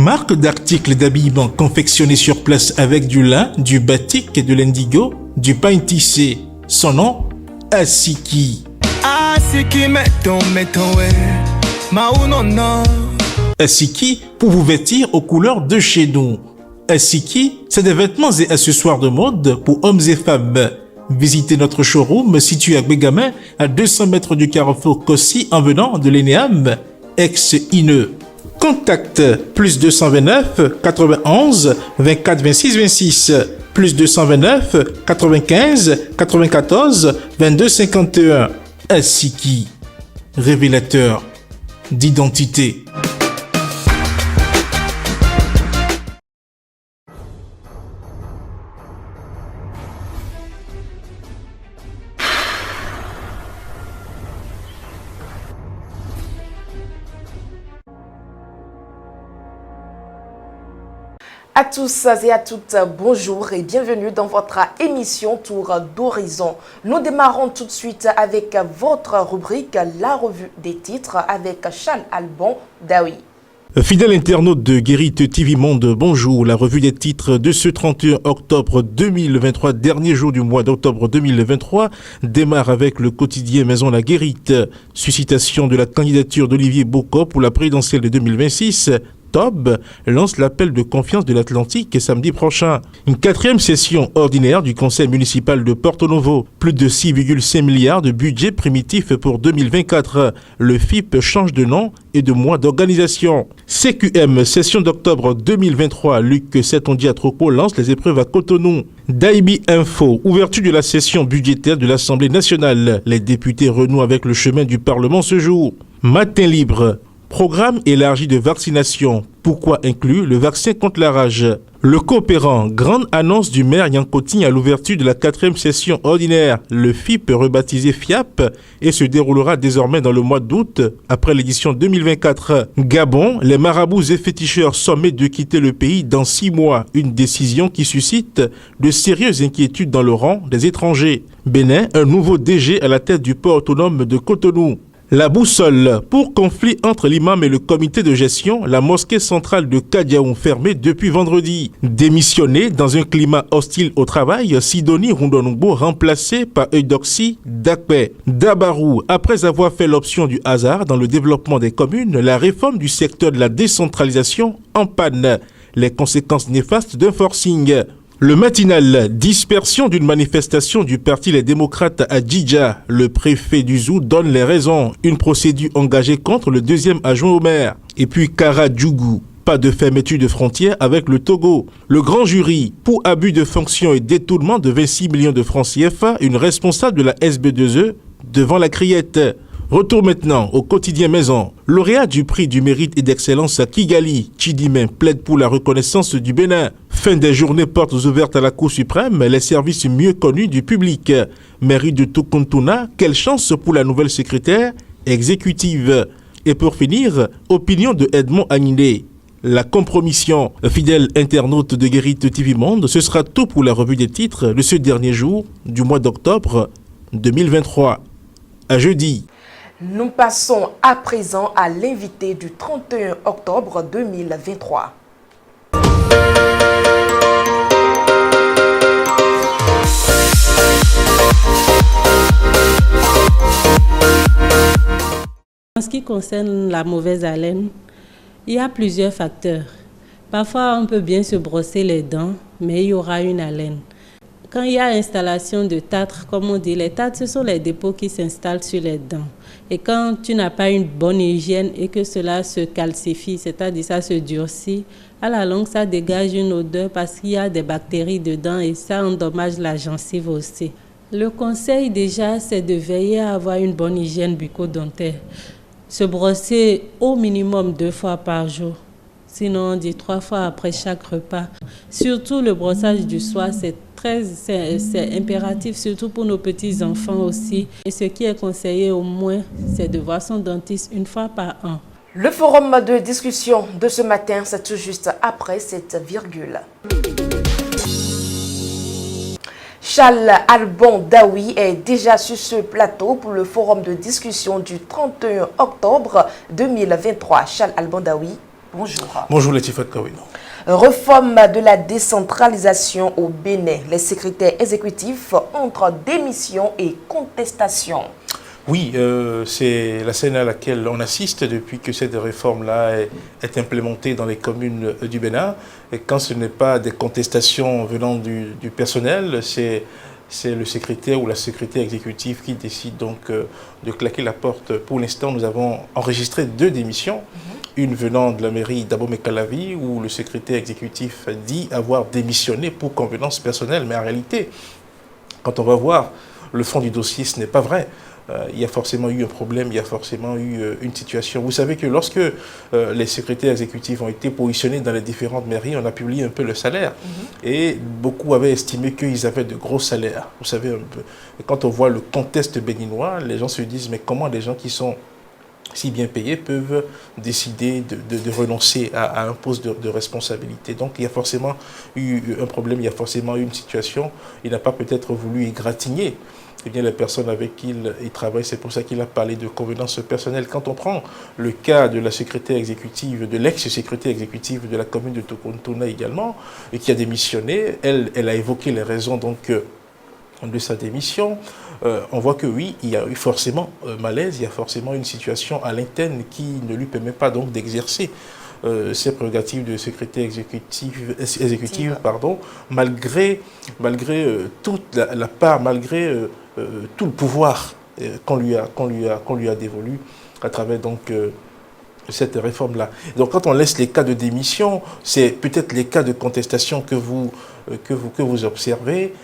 Marque d'articles d'habillement confectionnés sur place avec du lin, du batik et de l'indigo, du pain tissé. Son nom, Asiki. Asiki pour vous vêtir aux couleurs de chez nous. Asiki, c'est des vêtements et accessoires de mode pour hommes et femmes. Visitez notre showroom situé à Bégamin, à 200 mètres du carrefour Kossi en venant de l'ENEAM, ex-INE. Contact plus 229 91 24 26 26 plus 229 95 94 22 51. Asiki, révélateur d'identité. À tous et à toutes, bonjour et bienvenue dans votre émission Tour d'Horizon. Nous démarrons tout de suite avec votre rubrique La Revue des Titres avec Charles Alban Daoui. Fidèle internaute de Guérite TV Monde, bonjour. La revue des titres de ce 31 octobre 2023, dernier jour du mois d'octobre 2023, démarre avec le quotidien Maison La Guérite. Suscitation de la candidature d'Olivier Bocco pour la présidentielle de 2026. TOB lance l'appel de confiance de l'Atlantique samedi prochain. Une 4e session ordinaire du conseil municipal de Porto Novo. Plus de 6,5 milliards de budget primitif pour 2024. Le FIP change de nom et de mois d'organisation. CQM, session d'octobre 2023. Luc Setondiatropo lance les épreuves à Cotonou. Daibi Info, ouverture de la session budgétaire de l'Assemblée nationale. Les députés renouent avec le chemin du Parlement ce jour. Matin libre. Programme élargi de vaccination. Pourquoi inclure le vaccin contre la rage? Le coopérant, grande annonce du maire Yankoting à l'ouverture de la 4e session ordinaire. Le FIP rebaptisé FIAP et se déroulera désormais dans le mois d'août après l'édition 2024. Gabon, les marabouts et féticheurs sommés de quitter le pays dans 6 mois. Une décision qui suscite de sérieuses inquiétudes dans le rang des étrangers. Bénin, un nouveau DG à la tête du port autonome de Cotonou. La boussole. Pour conflit entre l'imam et le comité de gestion, la mosquée centrale de Kadiaoum fermée depuis vendredi. Démissionné dans un climat hostile au travail, Sidonie Rondonogbo remplacée par Eudoxie Dakpe. Dabarou, après avoir fait l'option du hasard dans le développement des communes, la réforme du secteur de la décentralisation en panne. Les conséquences néfastes d'un forcing. Le matinal, dispersion d'une manifestation du parti Les Démocrates à Djidja. Le préfet du Zou donne les raisons. Une procédure engagée contre le 2e adjoint au maire. Et puis Kara Djougou. Pas de fermeture de frontières avec le Togo. Le grand jury, pour abus de fonction et détournement de 26 millions de francs CFA, une responsable de la SB2E devant la criette. Retour maintenant au quotidien Maison. Lauréat du prix du mérite et d'excellence à Kigali, Chidimen plaide pour la reconnaissance du Bénin. Fin des journées portes ouvertes à la Cour suprême, les services mieux connus du public. Mairie de Tukuntuna, quelle chance pour la nouvelle secrétaire exécutive. Et pour finir, opinion de Edmond Agnindé. La compromission. Fidèle internaute de Guérite TV Monde, ce sera tout pour la revue des titres de ce dernier jour du mois d'octobre 2023. À jeudi. Nous passons à présent à l'invité du 31 octobre 2023. En ce qui concerne la mauvaise haleine, il y a plusieurs facteurs. Parfois, on peut bien se brosser les dents, mais il y aura une haleine. Quand il y a installation de tartres, comme on dit, les tartres, ce sont les dépôts qui s'installent sur les dents. Et quand tu n'as pas une bonne hygiène et que cela se calcifie, c'est-à-dire ça se durcit, à la longue, ça dégage une odeur parce qu'il y a des bactéries dedans et ça endommage la gencive aussi. Le conseil déjà, c'est de veiller à avoir une bonne hygiène bucco-dentaire. Se brosser au minimum 2 fois par jour. Sinon, on dit 3 fois après chaque repas. Surtout le brossage du soir, c'est impératif, surtout pour nos petits-enfants aussi. Et ce qui est conseillé au moins, c'est de voir son dentiste 1 fois par an. Le forum de discussion de ce matin, c'est tout juste après cette virgule. Charles Alban Daoui est déjà sur ce plateau pour le forum de discussion du 31 octobre 2023. Charles Alban Daoui, bonjour. Bonjour Latifat Kawino. Réforme de la décentralisation au Bénin. Les secrétaires exécutifs entre démission et contestation. Oui, c'est la scène à laquelle on assiste depuis que cette réforme-là est implémentée dans les communes du Bénin. Et quand ce n'est pas des contestations venant du personnel, c'est le secrétaire ou la secrétaire exécutive qui décide donc de claquer la porte. Pour l'instant, nous avons enregistré 2 démissions. Une venant de la mairie d'Abomey-Calavi, où le secrétaire exécutif dit avoir démissionné pour convenance personnelle. Mais en réalité, quand on va voir le fond du dossier, ce n'est pas vrai. Il y a forcément eu un problème, il y a forcément eu une situation. Vous savez que lorsque les secrétaires exécutifs ont été positionnés dans les différentes mairies, on a publié un peu le salaire. Et beaucoup avaient estimé qu'ils avaient de gros salaires. Vous savez, un peu. Et quand on voit le contexte béninois, les gens se disent, mais comment des gens qui sont si bien payés peuvent décider de renoncer à un poste de responsabilité. Donc il y a forcément eu un problème, il y a forcément eu une situation. Il n'a pas peut-être voulu égratigner bien les personnes avec qui il travaille. C'est pour ça qu'il a parlé de convenance personnelle. Quand on prend le cas de la secrétaire exécutive, de l'ex-secrétaire exécutive de la commune de Tokontona également, et qui a démissionné, elle a évoqué les raisons donc de sa démission. On voit que oui, il y a eu forcément malaise, il y a forcément une situation à l'interne qui ne lui permet pas donc d'exercer ses prérogatives de secrétaire exécutive, malgré toute la part, malgré tout le pouvoir qu'on lui a dévolu à travers donc cette réforme-là. Donc quand on laisse les cas de démission, c'est peut-être les cas de contestation que vous observez.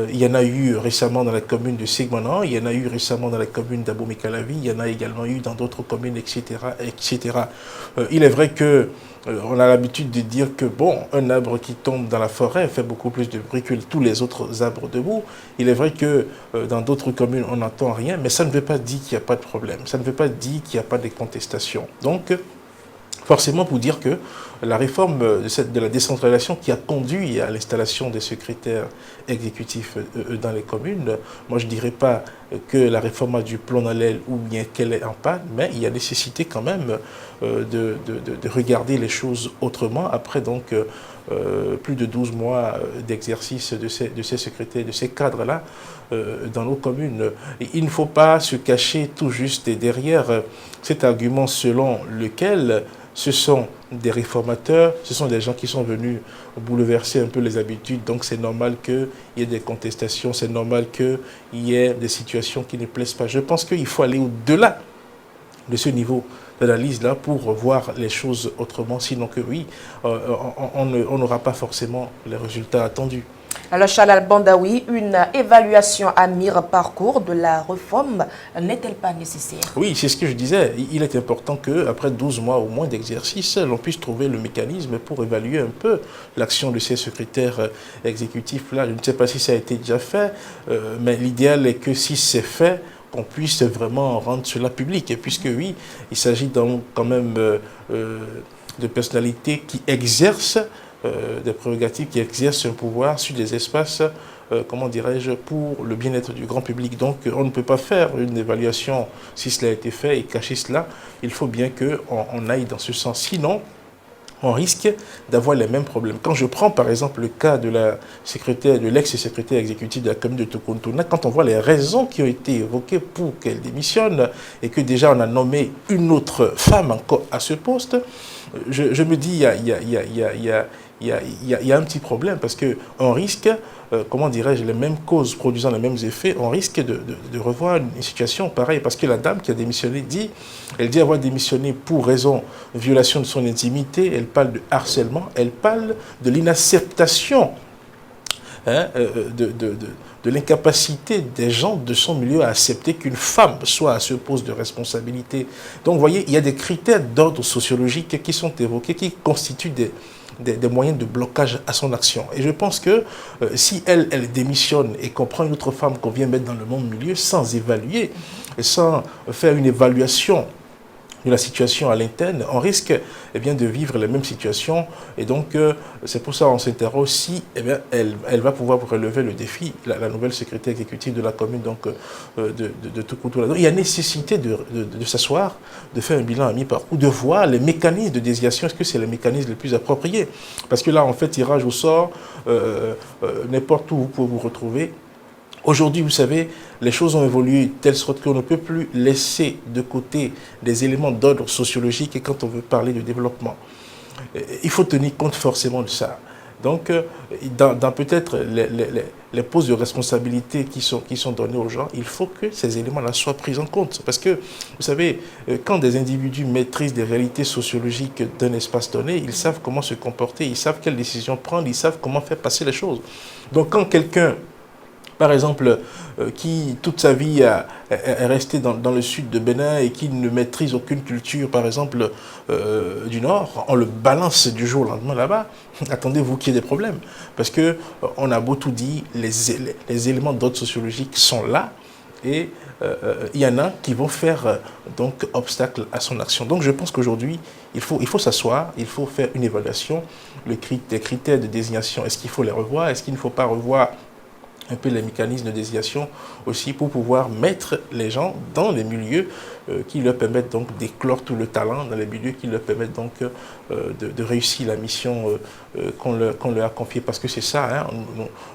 Il y en a eu récemment dans la commune de Segmanan, il y en a eu récemment dans la commune d'Abomey-Calavi, il y en a également eu dans d'autres communes, etc. etc. Il est vrai que on a l'habitude de dire que, bon, un arbre qui tombe dans la forêt fait beaucoup plus de bruit que tous les autres arbres debout. Il est vrai que dans d'autres communes, on n'entend rien, mais ça ne veut pas dire qu'il n'y a pas de problème. Ça ne veut pas dire qu'il n'y a pas de contestation. Donc, forcément, pour dire que la réforme de la décentralisation qui a conduit à l'installation des secrétaires exécutifs dans les communes, moi je ne dirais pas que la réforme a du plomb dans l'aile ou bien qu'elle est en panne, mais il y a nécessité quand même de regarder les choses autrement après donc plus de 12 mois d'exercice de ces secrétaires, de ces cadres-là dans nos communes. Et il ne faut pas se cacher tout juste derrière cet argument selon lequel ce sont des réformateurs, ce sont des gens qui sont venus bouleverser un peu les habitudes, donc c'est normal qu'il y ait des contestations, c'est normal qu'il y ait des situations qui ne plaisent pas. Je pense qu'il faut aller au-delà de ce niveau d'analyse-là pour voir les choses autrement, sinon que oui, on n'aura pas forcément les résultats attendus. Alors, Chalal Bandaoui, une évaluation à mi-parcours de la réforme n'est-elle pas nécessaire? Oui, c'est ce que je disais. Il est important qu'après 12 mois au moins d'exercice, l'on puisse trouver le mécanisme pour évaluer un peu l'action de ces secrétaires exécutifs-là. Je ne sais pas si ça a été déjà fait, mais l'idéal est que si c'est fait, qu'on puisse vraiment rendre cela public. Et puisque oui, il s'agit donc quand même de personnalités qui exercent des prérogatives, qui exercent un pouvoir sur des espaces, comment dirais-je, pour le bien-être du grand public. Donc on ne peut pas faire une évaluation si cela a été fait et cacher cela. Il faut bien qu'on aille dans ce sens. Sinon, on risque d'avoir les mêmes problèmes. Quand je prends par exemple le cas de l'ex-secrétaire exécutive de la commune de Tokontona, quand on voit les raisons qui ont été évoquées pour qu'elle démissionne et que déjà on a nommé une autre femme encore à ce poste, je me dis il y a un petit problème parce qu'on risque, comment dirais-je, les mêmes causes produisant les mêmes effets, on risque de revoir une situation pareille. Parce que la dame qui a démissionné elle dit avoir démissionné pour raison de violation de son intimité, elle parle de harcèlement, elle parle de l'inacceptation, de l'incapacité des gens de son milieu à accepter qu'une femme soit à ce poste de responsabilité. Donc vous voyez, il y a des critères d'ordre sociologique qui sont évoqués, qui constituent des moyens de blocage à son action. Et je pense que si elle démissionne et qu'on prend une autre femme qu'on vient mettre dans le même milieu sans évaluer, sans faire une évaluation de la situation à l'interne, on risque de vivre les mêmes situations. Et donc, c'est pour ça qu'on s'interroge si elle va pouvoir relever le défi, la nouvelle secrétaire exécutive de la commune de Toukoutoula. Donc, il y a nécessité de s'asseoir, de faire un bilan à mi-parcours, de voir les mécanismes de désignation. Est-ce que c'est les mécanismes les plus appropriés? Parce que là, en fait, tirage au sort, n'importe où vous pouvez vous retrouver. Aujourd'hui, vous savez, les choses ont évolué de telle sorte qu'on ne peut plus laisser de côté des éléments d'ordre sociologique et quand on veut parler de développement. Il faut tenir compte forcément de ça. Donc, dans peut-être les postes de responsabilité qui sont donnés aux gens, il faut que ces éléments-là soient pris en compte. Parce que, vous savez, quand des individus maîtrisent des réalités sociologiques d'un espace donné, ils savent comment se comporter, ils savent quelles décisions prendre, ils savent comment faire passer les choses. Donc, quand quelqu'un, par exemple, qui toute sa vie est resté dans le sud de Bénin et qui ne maîtrise aucune culture, par exemple, du Nord, on le balance du jour au lendemain là-bas, attendez-vous qu'il y ait des problèmes. Parce qu'on a beau tout dire, les éléments d'ordre sociologique sont là et il y en a qui vont faire donc obstacle à son action. Donc je pense qu'aujourd'hui, il faut s'asseoir, il faut faire une évaluation, les critères de désignation, est-ce qu'il faut les revoir, est-ce qu'il ne faut pas revoir un peu les mécanismes de désignation aussi pour pouvoir mettre les gens dans les milieux qui leur permettent donc d'éclore tout le talent, dans les milieux qui leur permettent donc de réussir la mission qu'on leur a confiée. Parce que c'est ça, hein,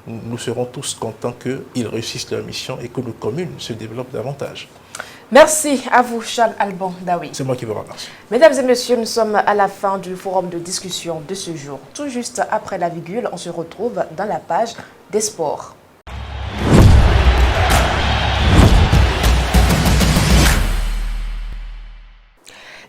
nous serons tous contents qu'ils réussissent leur mission et que nos communes se développent davantage. Merci à vous, Charles Alban Daoui. C'est moi qui vous remercie. Mesdames et messieurs, nous sommes à la fin du forum de discussion de ce jour. Tout juste après la virgule, on se retrouve dans la page des sports.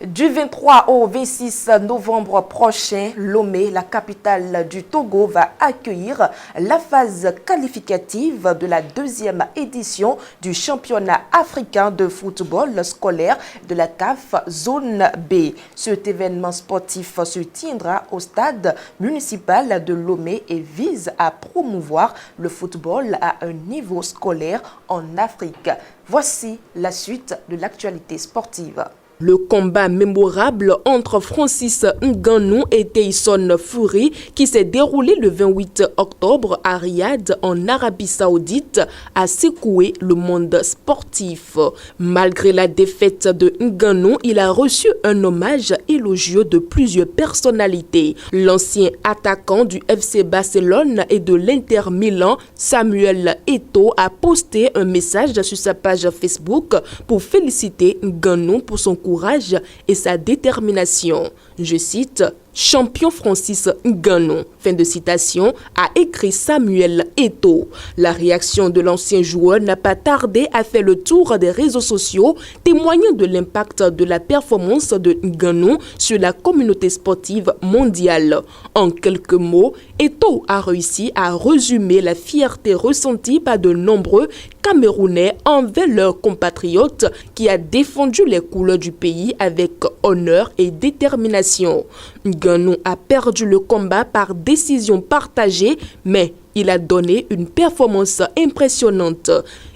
Du 23 au 26 novembre prochain, Lomé, la capitale du Togo, va accueillir la phase qualificative de la deuxième édition du championnat africain de football scolaire de la CAF Zone B. Cet événement sportif se tiendra au stade municipal de Lomé et vise à promouvoir le football à un niveau scolaire en Afrique. Voici la suite de l'actualité sportive. Le combat mémorable entre Francis Ngannou et Tyson Fury qui s'est déroulé le 28 octobre à Riyad en Arabie Saoudite a secoué le monde sportif. Malgré la défaite de Ngannou, il a reçu un hommage élogieux de plusieurs personnalités. L'ancien attaquant du FC Barcelone et de l'Inter Milan, Samuel Eto'o, a posté un message sur sa page Facebook pour féliciter Ngannou pour son courage et sa détermination. Je cite, « Champion Francis Ngannou », fin de citation, a écrit Samuel Eto'o. La réaction de l'ancien joueur n'a pas tardé à faire le tour des réseaux sociaux, témoignant de l'impact de la performance de Ngannou sur la communauté sportive mondiale. En quelques mots, Eto'o a réussi à résumer la fierté ressentie par de nombreux Camerounais envers leurs compatriotes qui a défendu les couleurs du pays avec honneur et détermination. Ngannou a perdu le combat par décision partagée, mais il a donné une performance impressionnante.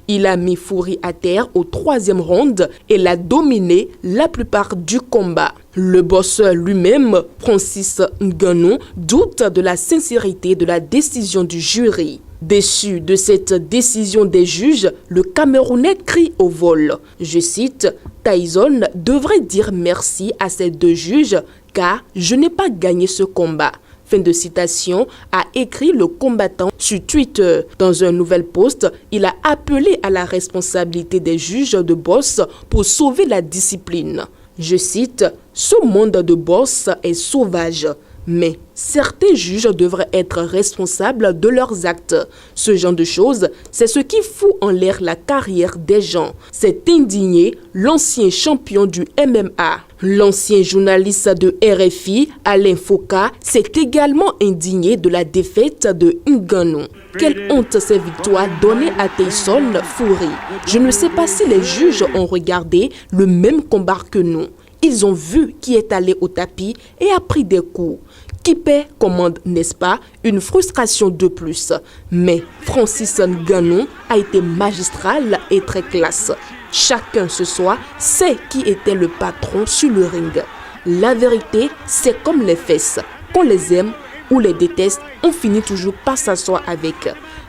Il a mis Fury à terre au 3e round et l'a dominé la plupart du combat. Le bosseur lui-même, Francis Ngannou, doute de la sincérité de la décision du jury. Déçu de cette décision des juges, le Camerounais crie au vol. Je cite, « Tyson devrait dire merci à ces deux juges car je n'ai pas gagné ce combat ». Fin de citation, a écrit le combattant sur Twitter. Dans un nouvel post, il a appelé à la responsabilité des juges de boxe pour sauver la discipline. Je cite, « Ce monde de boxe est sauvage. Mais certains juges devraient être responsables de leurs actes. Ce genre de choses, c'est ce qui fout en l'air la carrière des gens. » C'est indigné l'ancien champion du MMA. L'ancien journaliste de RFI, Alain Foka, s'est également indigné de la défaite de Ngannou. Quelle honte ces victoires données à Tyson Fury. Je ne sais pas si les juges ont regardé le même combat que nous. Ils ont vu qui est allé au tapis et a pris des coups. Qui paie commande, n'est-ce pas? Une frustration de plus. Mais Francis Ngannou a été magistral et très classe. chacun ce soir sait qui était le patron sur le ring. La vérité, c'est comme les fesses. Qu'on les aime ou les déteste, on finit toujours par s'asseoir avec.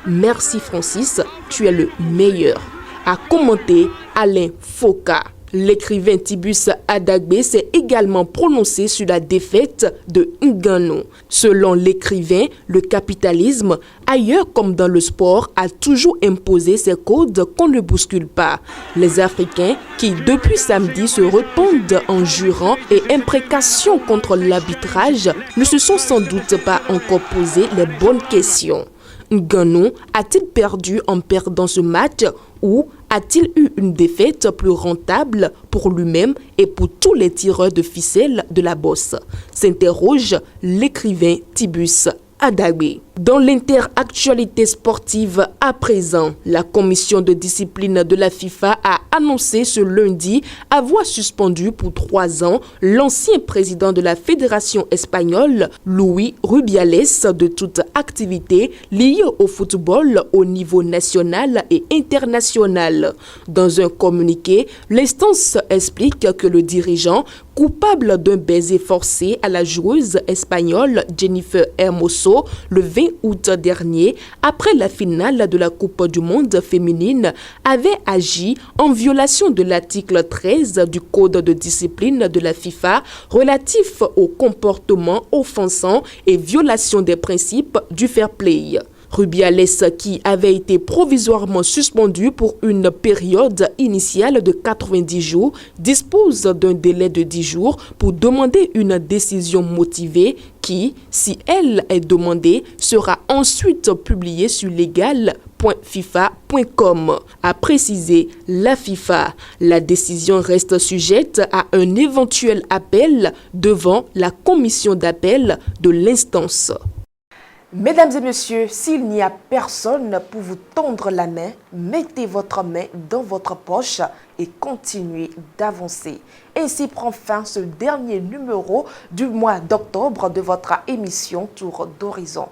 Merci Francis, tu es le meilleur. A commenté Alain Foka. L'écrivain Tibus Adagbe s'est également prononcé sur la défaite de Ngannou. Selon l'écrivain, le capitalisme, ailleurs comme dans le sport, a toujours imposé ses codes qu'on ne bouscule pas. Les Africains, qui depuis samedi se répandent en jurant et imprécations contre l'arbitrage, ne se sont sans doute pas encore posé les bonnes questions. Ngannou a-t-il perdu en perdant ce match ou a-t-il eu une défaite plus rentable pour lui-même et pour tous les tireurs de ficelle de la bosse? S'interroge l'écrivain Tibus Adagbe. Dans l'interactualité sportive à présent, la commission de discipline de la FIFA a annoncé ce lundi avoir suspendu pour 3 ans l'ancien président de la Fédération espagnole, Luis Rubiales, de toute activité liée au football au niveau national et international. Dans un communiqué, l'instance explique que le dirigeant, coupable d'un baiser forcé à la joueuse espagnole Jennifer Hermoso le 20 août dernier, après la finale de la Coupe du Monde féminine, avait agi en violation de l'article 13 du Code de discipline de la FIFA relatif au comportement offensant et violation des principes du fair play. Rubiales, qui avait été provisoirement suspendu pour une période initiale de 90 jours, dispose d'un délai de 10 jours pour demander une décision motivée qui, si elle est demandée, sera ensuite publiée sur legal.fifa.com. A précisé la FIFA, la décision reste sujette à un éventuel appel devant la commission d'appel de l'instance. Mesdames et messieurs, s'il n'y a personne pour vous tendre la main, mettez votre main dans votre poche et continuez d'avancer. Ainsi prend fin ce dernier numéro du mois d'octobre de votre émission Tour d'Horizon.